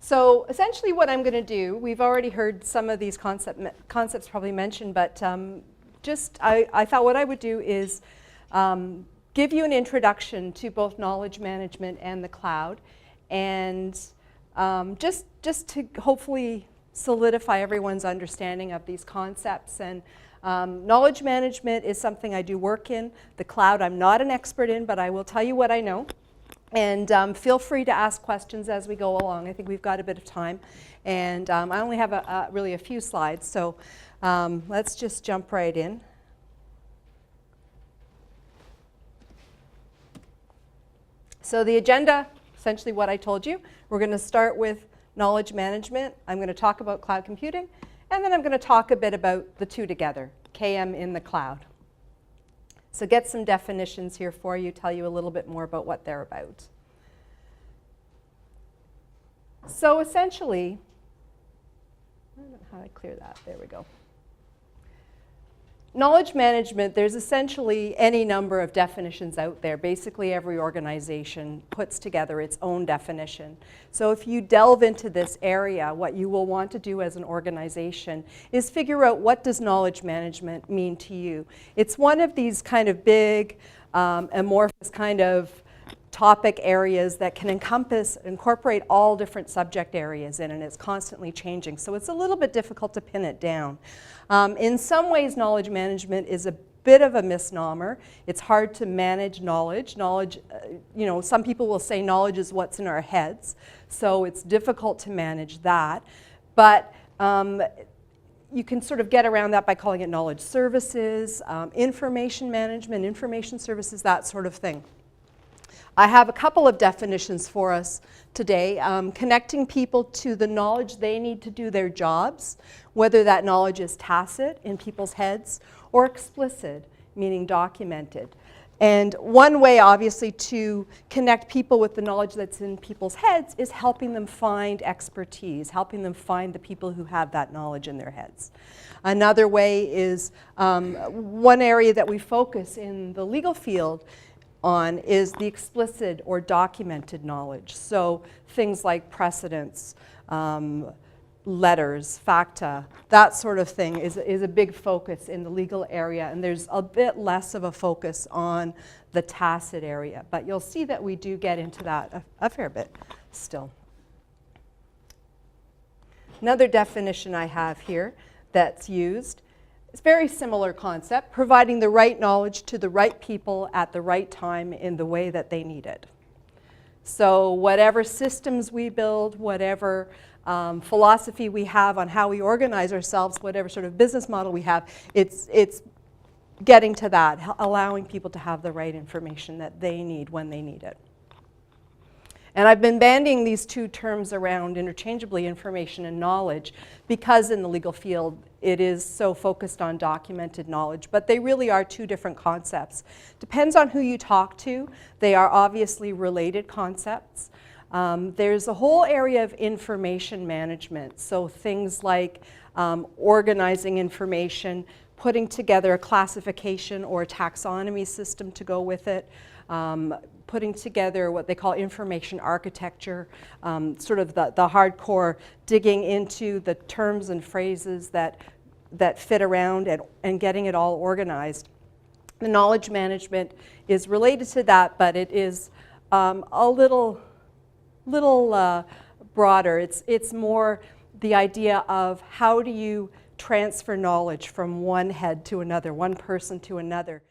So essentially what I'm going to do, we've already heard some of these concepts probably mentioned, but I thought what I would do is give you an introduction to both knowledge management and the cloud, and just to hopefully solidify everyone's understanding of these concepts. And knowledge management is something I do work in. The cloud I'm not an expert in, but I will tell you what I know. And feel free to ask questions as we go along. I think we've got a bit of time. And I only have really a few slides, so let's just jump right in. So the agenda, essentially what I told you. We're going to start with knowledge management. I'm going to talk about cloud computing. And then I'm going to talk a bit about the two together, KM in the cloud. So get some definitions here for you, tell you a little bit more about what they're about. So essentially, I don't know how I clear that. There we go. Knowledge management, there's essentially any number of definitions out there. Basically, every organization puts together its own definition. So if you delve into this area, what you will want to do as an organization is figure out, what does knowledge management mean to you? It's one of these kind of big, amorphous kind of topic areas that can incorporate all different subject areas in, and it's constantly changing. So it's a little bit difficult to pin it down. In some ways, knowledge management is a bit of a misnomer. It's hard to manage knowledge. Knowledge, some people will say knowledge is what's in our heads, so it's difficult to manage that. But you can sort of get around that by calling it knowledge services, information management, information services, that sort of thing. I have a couple of definitions for us today. Connecting people to the knowledge they need to do their jobs, whether that knowledge is tacit in people's heads or explicit, meaning documented. And one way, obviously, to connect people with the knowledge that's in people's heads is helping them find expertise, helping them find the people who have that knowledge in their heads. Another way is one area that we focus in the legal field on is the explicit or documented knowledge. So things like precedents, letters, facta, that sort of thing is a big focus in the legal area, and there's a bit less of a focus on the tacit area. But you'll see that we do get into that a fair bit still. Another definition I have here that's used, it's a very similar concept, providing the right knowledge to the right people at the right time in the way that they need it. So whatever systems we build, whatever philosophy we have on how we organize ourselves, whatever sort of business model we have, it's getting to that, allowing people to have the right information that they need when they need it. And I've been bandying these two terms around interchangeably, information and knowledge, because in the legal field it is so focused on documented knowledge, but they really are two different concepts. Depends on who you talk to. They are obviously related concepts. There's a whole area of information management, so things like organizing information, putting together a classification or a taxonomy system to go with it, putting together what they call information architecture, sort of the hardcore digging into the terms and phrases that fit around and getting it all organized. The knowledge management is related to that, but it is a little broader. It's more the idea of how do you transfer knowledge from one head to another, one person to another.